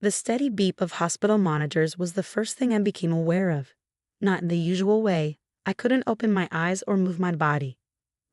The steady beep of hospital monitors was the first thing I became aware of. Not in the usual way. I couldn't open my eyes or move my body.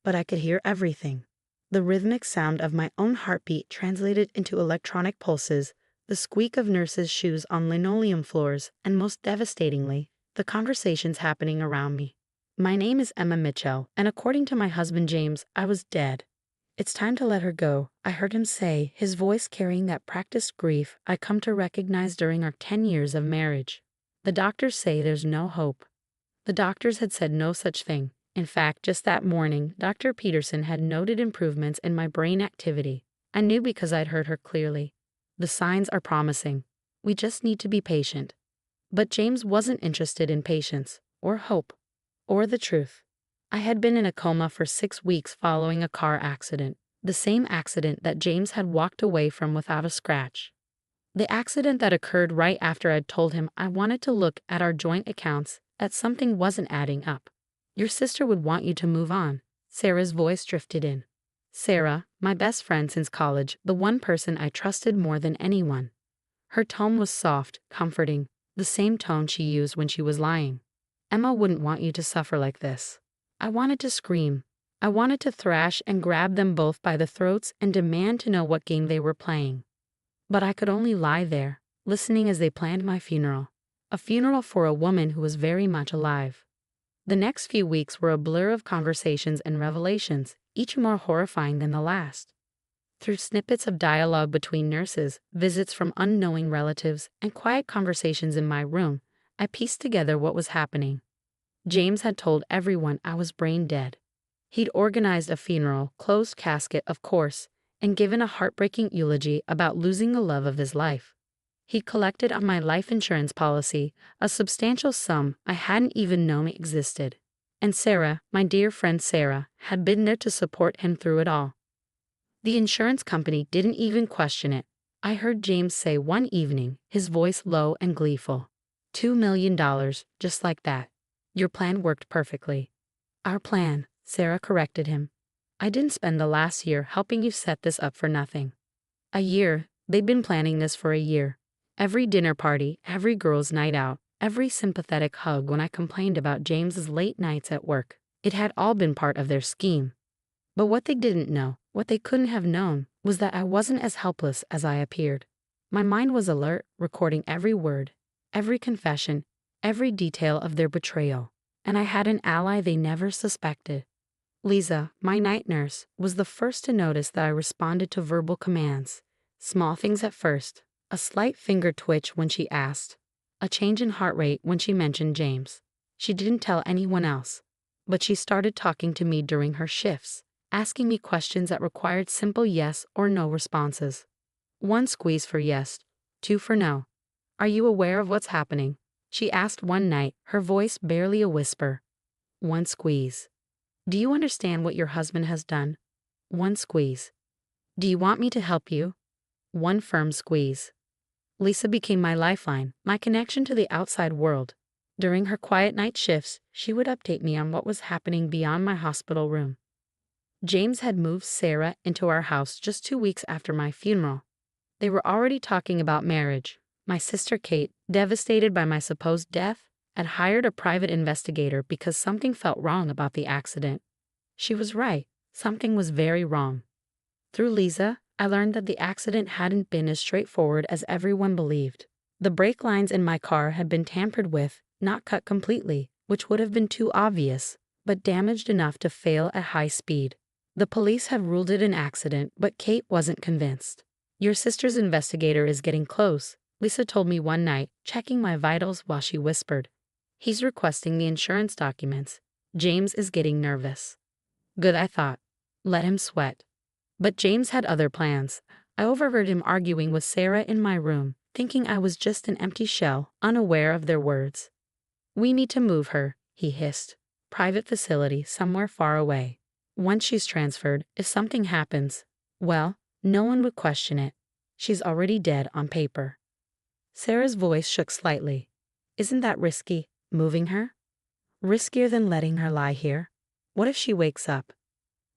But I could hear everything. The rhythmic sound of my own heartbeat translated into electronic pulses, the squeak of nurses' shoes on linoleum floors, and most devastatingly, the conversations happening around me. My name is Emma Mitchell, and according to my husband James, I was dead. It's time to let her go, I heard him say, his voice carrying that practiced grief I come to recognize during our 10 years of marriage. The doctors say there's no hope. The doctors had said no such thing. In fact, just that morning, Dr. Peterson had noted improvements in my brain activity. I knew because I'd heard her clearly. The signs are promising. We just need to be patient. But James wasn't interested in patience, or hope, or the truth. I had been in a coma for 6 weeks following a car accident, the same accident that James had walked away from without a scratch. The accident that occurred right after I'd told him I wanted to look at our joint accounts, that something wasn't adding up. Your sister would want you to move on. Sarah's voice drifted in. Sarah, my best friend since college, the one person I trusted more than anyone. Her tone was soft, comforting, the same tone she used when she was lying. Emma wouldn't want you to suffer like this. I wanted to scream. I wanted to thrash and grab them both by the throats and demand to know what game they were playing. But I could only lie there, listening as they planned my funeral. A funeral for a woman who was very much alive. The next few weeks were a blur of conversations and revelations, each more horrifying than the last. Through snippets of dialogue between nurses, visits from unknowing relatives, and quiet conversations in my room, I pieced together what was happening. James had told everyone I was brain dead. He'd organized a funeral, closed casket of course, and given a heartbreaking eulogy about losing the love of his life. He'd collected on my life insurance policy a substantial sum I hadn't even known existed. And Sarah, my dear friend Sarah, had been there to support him through it all. The insurance company didn't even question it. I heard James say one evening, his voice low and gleeful, $2 million, just like that. Your plan worked perfectly. Our plan, Sarah corrected him. I didn't spend the last year helping you set this up for nothing. A year, they'd been planning this for a year. Every dinner party, every girls' night out, every sympathetic hug when I complained about James's late nights at work. It had all been part of their scheme. But what they didn't know, what they couldn't have known, was that I wasn't as helpless as I appeared. My mind was alert, recording every word, every confession, every detail of their betrayal, and I had an ally they never suspected. Lisa, my night nurse, was the first to notice that I responded to verbal commands. Small things at first, a slight finger twitch when she asked, a change in heart rate when she mentioned James. She didn't tell anyone else, but she started talking to me during her shifts, asking me questions that required simple yes or no responses. 1 squeeze for yes, 2 for no. Are you aware of what's happening? She asked one night, her voice barely a whisper. 1 squeeze. Do you understand what your husband has done? 1 squeeze. Do you want me to help you? 1 firm squeeze. Lisa became my lifeline, my connection to the outside world. During her quiet night shifts, she would update me on what was happening beyond my hospital room. James had moved Sarah into our house just 2 weeks after my funeral. They were already talking about marriage. My sister Kate, devastated by my supposed death, had hired a private investigator because something felt wrong about the accident. She was right. Something was very wrong. Through Lisa, I learned that the accident hadn't been as straightforward as everyone believed. The brake lines in my car had been tampered with, not cut completely, which would have been too obvious, but damaged enough to fail at high speed. The police have ruled it an accident, but Kate wasn't convinced. Your sister's investigator is getting close, Lisa told me one night, checking my vitals while she whispered. He's requesting the insurance documents. James is getting nervous. Good, I thought. Let him sweat. But James had other plans. I overheard him arguing with Sarah in my room, thinking I was just an empty shell, unaware of their words. We need to move her, he hissed. Private facility somewhere far away. Once she's transferred, if something happens, well, no one would question it. She's already dead on paper. Sarah's voice shook slightly. Isn't that risky, moving her? Riskier than letting her lie here? What if she wakes up?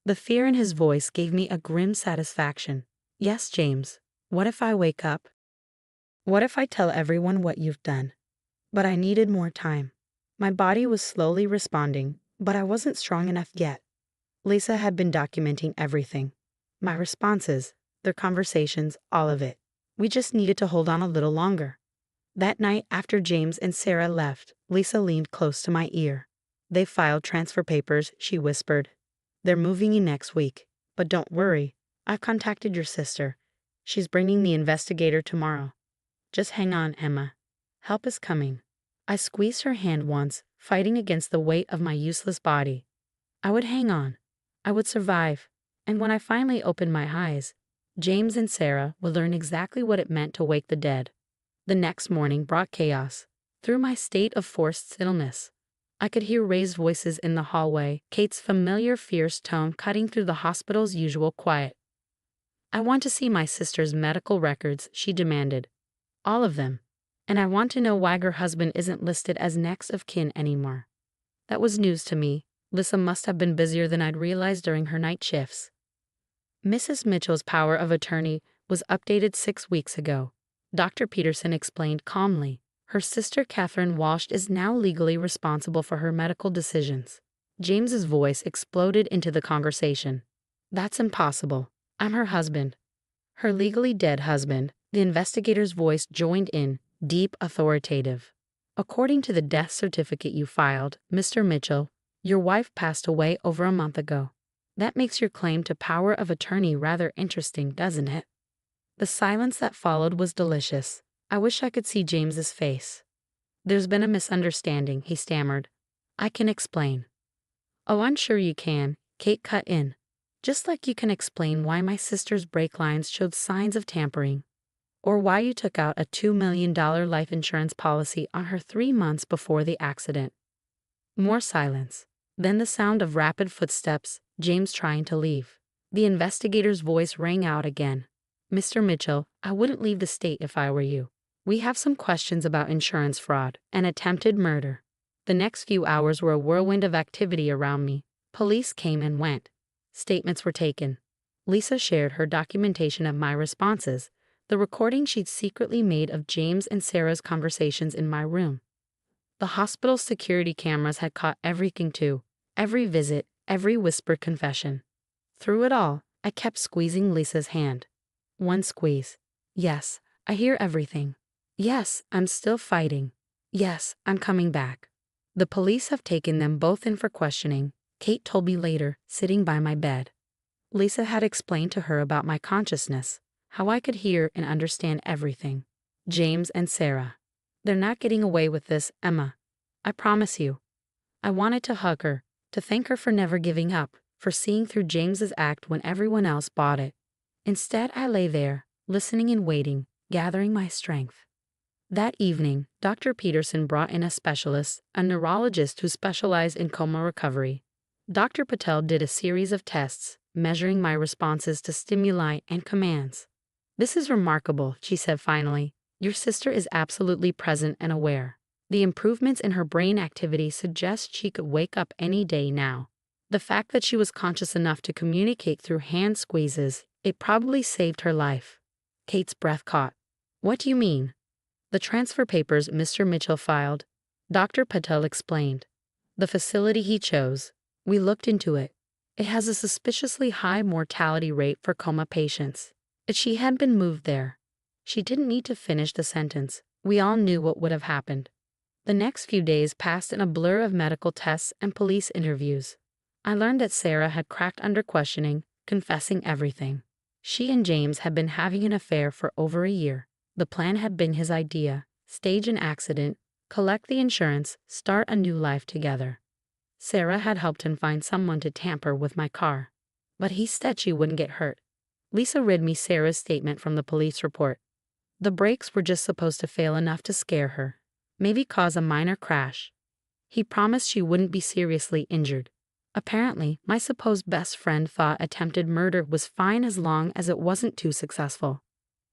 The fear in his voice gave me a grim satisfaction. Yes, James. What if I wake up? What if I tell everyone what you've done? But I needed more time. My body was slowly responding, but I wasn't strong enough yet. Lisa had been documenting everything. My responses, their conversations, all of it. We just needed to hold on a little longer. That night after James and Sarah left, Lisa leaned close to my ear. They filed transfer papers, she whispered. They're moving you next week. But don't worry, I've contacted your sister. She's bringing the investigator tomorrow. Just hang on, Emma. Help is coming. I squeezed her hand once, fighting against the weight of my useless body. I would hang on. I would survive. And when I finally opened my eyes, James and Sarah would learn exactly what it meant to wake the dead. The next morning brought chaos. Through my state of forced stillness, I could hear raised voices in the hallway, Kate's familiar fierce tone cutting through the hospital's usual quiet. I want to see my sister's medical records, she demanded. All of them. And I want to know why her husband isn't listed as next of kin anymore. That was news to me. Lisa must have been busier than I'd realized during her night shifts. Mrs. Mitchell's power of attorney was updated 6 weeks ago. Dr. Peterson explained calmly. Her sister Catherine Walsh is now legally responsible for her medical decisions. James's voice exploded into the conversation. That's impossible. I'm her husband. Her legally dead husband. The investigator's voice joined in, deep, authoritative. According to the death certificate you filed, Mr. Mitchell, your wife passed away over a month ago. That makes your claim to power of attorney rather interesting, doesn't it? The silence that followed was delicious. I wish I could see James's face. There's been a misunderstanding, he stammered. I can explain. Oh, I'm sure you can, Kate cut in. Just like you can explain why my sister's brake lines showed signs of tampering. Or why you took out a $2 million life insurance policy on her 3 months before the accident. More silence. Then the sound of rapid footsteps, James trying to leave. The investigator's voice rang out again. Mr. Mitchell, I wouldn't leave the state if I were you. We have some questions about insurance fraud and attempted murder. The next few hours were a whirlwind of activity around me. Police came and went. Statements were taken. Lisa shared her documentation of my responses, the recording she'd secretly made of James and Sarah's conversations in my room. The hospital's security cameras had caught everything too, every visit, every whispered confession. Through it all, I kept squeezing Lisa's hand. One squeeze. Yes, I hear everything. Yes, I'm still fighting. Yes, I'm coming back. The police have taken them both in for questioning, Kate told me later, sitting by my bed. Lisa had explained to her about my consciousness, how I could hear and understand everything. James and Sarah. They're not getting away with this, Emma. I promise you. I wanted to hug her, to thank her for never giving up, for seeing through James's act when everyone else bought it. Instead, I lay there, listening and waiting, gathering my strength. That evening, Dr. Peterson brought in a specialist, a neurologist who specialized in coma recovery. Dr. Patel did a series of tests, measuring my responses to stimuli and commands. This is remarkable, she said finally. Your sister is absolutely present and aware. The improvements in her brain activity suggest she could wake up any day now. The fact that she was conscious enough to communicate through hand squeezes, it probably saved her life. Kate's breath caught. What do you mean? The transfer papers Mr. Mitchell filed. Dr. Patel explained. The facility he chose. We looked into it. It has a suspiciously high mortality rate for coma patients. If she had been moved there, she didn't need to finish the sentence. We all knew what would have happened. The next few days passed in a blur of medical tests and police interviews. I learned that Sarah had cracked under questioning, confessing everything. She and James had been having an affair for over a year. The plan had been his idea: stage an accident, collect the insurance, start a new life together. Sarah had helped him find someone to tamper with my car. But he said she wouldn't get hurt. Lisa read me Sarah's statement from the police report. The brakes were just supposed to fail enough to scare her, maybe cause a minor crash. He promised she wouldn't be seriously injured. Apparently, my supposed best friend thought attempted murder was fine as long as it wasn't too successful.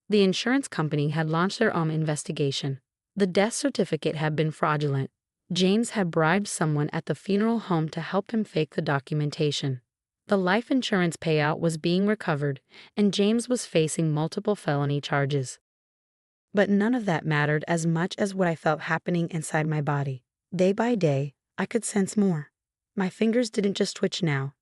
The insurance company had launched their own investigation. The death certificate had been fraudulent. James had bribed someone at the funeral home to help him fake the documentation. The life insurance payout was being recovered, and James was facing multiple felony charges. But none of that mattered as much as what I felt happening inside my body. Day by day, I could sense more. My fingers didn't just twitch now.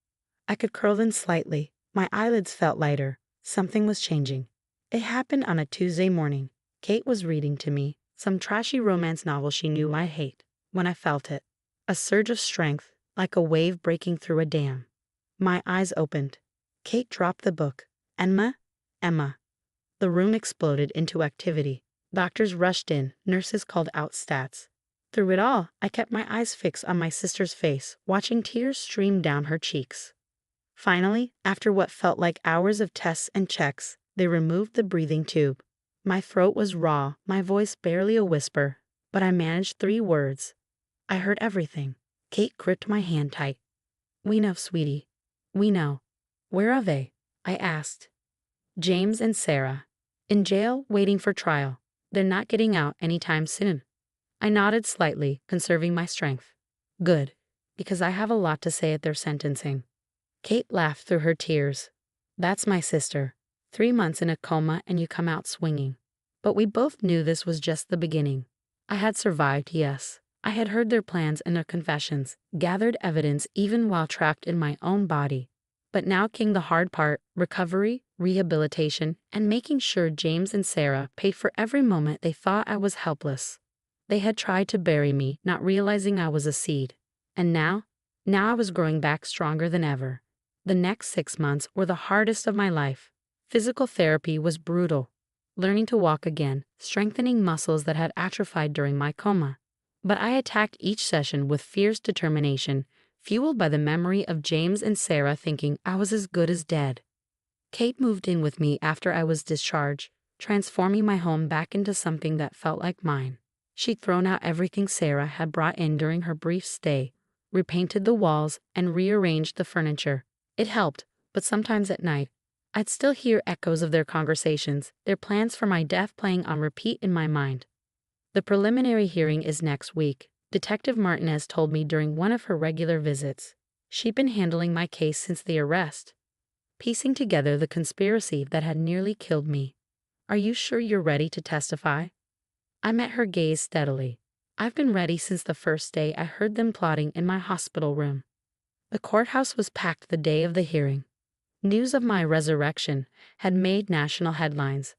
I could curl them slightly. My eyelids felt lighter. Something was changing. It happened on a Tuesday morning. Kate was reading to me some trashy romance novel she knew I'd hate. When I felt it, a surge of strength, like a wave breaking through a dam. My eyes opened. Kate dropped the book. Emma. The room exploded into activity. Doctors rushed in, nurses called out stats. Through it all, I kept my eyes fixed on my sister's face, watching tears stream down her cheeks. Finally, after what felt like hours of tests and checks, they removed the breathing tube. My throat was raw, my voice barely a whisper, but I managed 3 words. I heard everything. Kate gripped my hand tight. "We know, sweetie. We know." "Where are they?" I asked. "James and Sarah. In jail, waiting for trial. They're not getting out anytime soon." I nodded slightly, conserving my strength. "Good, because I have a lot to say at their sentencing." Kate laughed through her tears. "That's my sister. 3 months in a coma and you come out swinging." But we both knew this was just the beginning. I had survived, yes. I had heard their plans and their confessions, gathered evidence even while trapped in my own body. But now came the hard part: recovery, rehabilitation, and making sure James and Sarah paid for every moment they thought I was helpless. They had tried to bury me, not realizing I was a seed. And now I was growing back stronger than ever. The next 6 months were the hardest of my life. Physical therapy was brutal. Learning to walk again, strengthening muscles that had atrophied during my coma. But I attacked each session with fierce determination, fueled by the memory of James and Sarah thinking I was as good as dead. Kate moved in with me after I was discharged, transforming my home back into something that felt like mine. She'd thrown out everything Sarah had brought in during her brief stay, repainted the walls, and rearranged the furniture. It helped, but sometimes at night, I'd still hear echoes of their conversations, their plans for my death playing on repeat in my mind. The preliminary hearing is next week, Detective Martinez told me during one of her regular visits. She'd been handling my case since the arrest, piecing together the conspiracy that had nearly killed me. "Are you sure you're ready to testify?" I met her gaze steadily. "I've been ready since the first day I heard them plotting in my hospital room." The courthouse was packed the day of the hearing. News of my resurrection had made national headlines.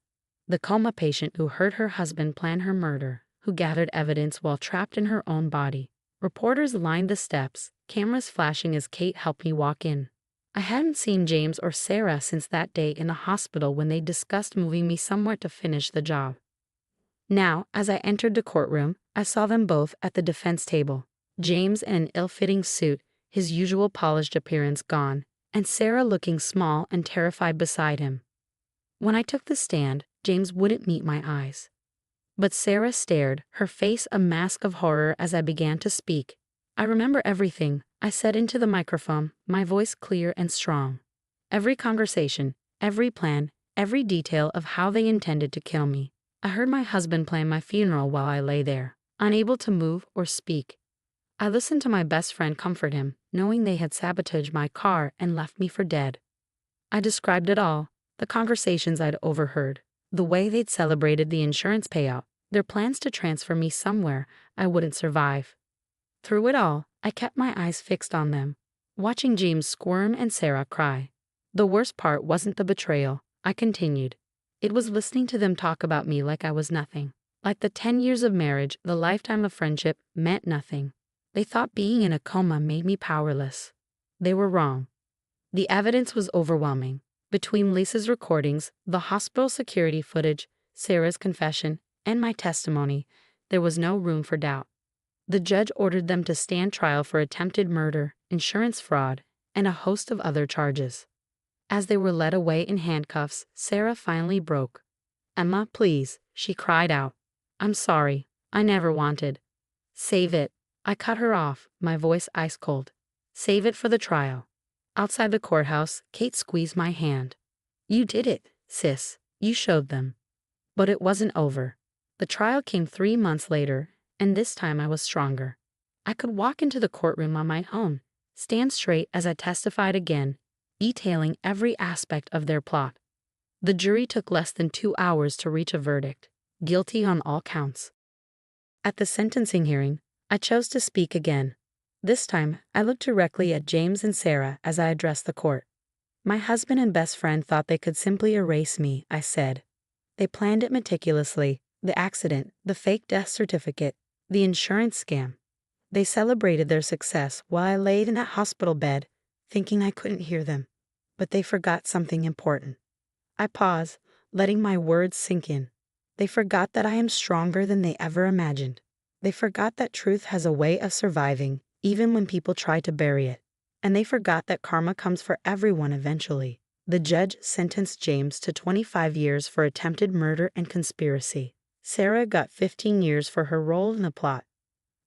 The coma patient who heard her husband plan her murder, who gathered evidence while trapped in her own body. Reporters lined the steps, cameras flashing as Kate helped me walk in. I hadn't seen James or Sarah since that day in the hospital when they discussed moving me somewhere to finish the job. Now, as I entered the courtroom, I saw them both at the defense table. James in an ill-fitting suit, his usual polished appearance gone, and Sarah looking small and terrified beside him. When I took the stand, James wouldn't meet my eyes. But Sarah stared, her face a mask of horror as I began to speak. "I remember everything," I said into the microphone, my voice clear and strong. "Every conversation, every plan, every detail of how they intended to kill me. I heard my husband plan my funeral while I lay there, unable to move or speak. I listened to my best friend comfort him, knowing they had sabotaged my car and left me for dead. I described it all, the conversations I'd overheard, the way they'd celebrated the insurance payout, their plans to transfer me somewhere I wouldn't survive. Through it all, I kept my eyes fixed on them, watching James squirm and Sarah cry. The worst part wasn't the betrayal, I continued. It was listening to them talk about me like I was nothing. Like the 10 years of marriage, the lifetime of friendship meant nothing. They thought being in a coma made me powerless. They were wrong. The evidence was overwhelming. Between Lisa's recordings, the hospital security footage, Sarah's confession, and my testimony, there was no room for doubt. The judge ordered them to stand trial for attempted murder, insurance fraud, and a host of other charges. As they were led away in handcuffs, Sarah finally broke. "Emma, please," she cried out. "I'm sorry. I never wanted." "Save it." I cut her off, my voice ice cold. "Save it for the trial." Outside the courthouse, Kate squeezed my hand. "You did it, sis. You showed them." But it wasn't over. The trial came 3 months later, and this time I was stronger. I could walk into the courtroom on my own, stand straight as I testified again, detailing every aspect of their plot. The jury took less than 2 hours to reach a verdict. guilty on all counts. At the sentencing hearing, I chose to speak again. This time, I looked directly at James and Sarah as I addressed the court. My husband and best friend thought they could simply erase me, I said. They planned it meticulously, the accident, the fake death certificate, the insurance scam. They celebrated their success while I laid in that hospital bed, thinking I couldn't hear them. But they forgot something important. I paused, letting my words sink in. They forgot that I am stronger than they ever imagined. They forgot that truth has a way of surviving, even when people try to bury it. And they forgot that karma comes for everyone eventually. The judge sentenced James to 25 years for attempted murder and conspiracy. Sarah got 15 years for her role in the plot.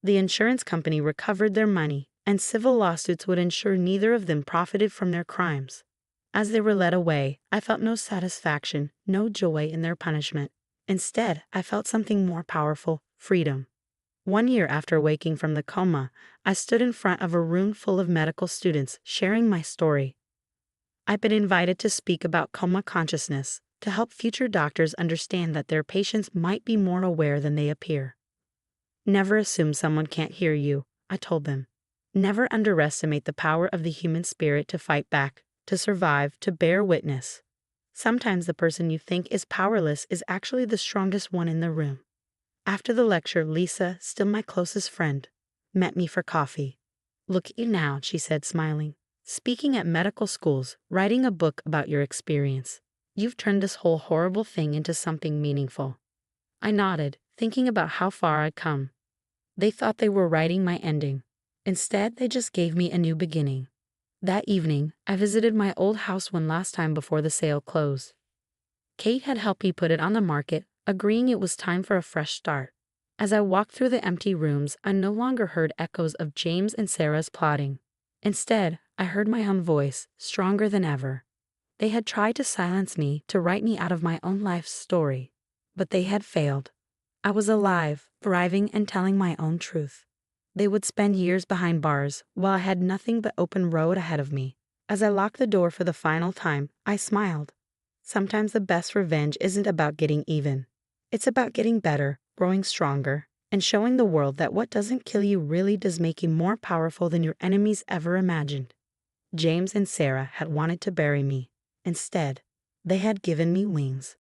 The insurance company recovered their money, and civil lawsuits would ensure neither of them profited from their crimes. As they were led away, I felt no satisfaction, no joy in their punishment. Instead, I felt something more powerful: freedom. 1 year after waking from the coma, I stood in front of a room full of medical students sharing my story. I've been invited to speak about coma consciousness, to help future doctors understand that their patients might be more aware than they appear. Never assume someone can't hear you, I told them. Never underestimate the power of the human spirit to fight back, to survive, to bear witness. Sometimes the person you think is powerless is actually the strongest one in the room. After the lecture, Lisa, still my closest friend, met me for coffee. "Look at you now," she said, smiling. "Speaking at medical schools, writing a book about your experience. You've turned this whole horrible thing into something meaningful." I nodded, thinking about how far I'd come. They thought they were writing my ending. Instead, they just gave me a new beginning. That evening, I visited my old house one last time before the sale closed. Kate had helped me put it on the market, agreeing it was time for a fresh start. As I walked through the empty rooms, I no longer heard echoes of James and Sarah's plotting. Instead, I heard my own voice, stronger than ever. They had tried to silence me, to write me out of my own life's story. But they had failed. I was alive, thriving, and telling my own truth. They would spend years behind bars, while I had nothing but open road ahead of me. As I locked the door for the final time, I smiled. Sometimes the best revenge isn't about getting even. It's about getting better, growing stronger, and showing the world that what doesn't kill you really does make you more powerful than your enemies ever imagined. James and Sarah had wanted to bury me. Instead, they had given me wings.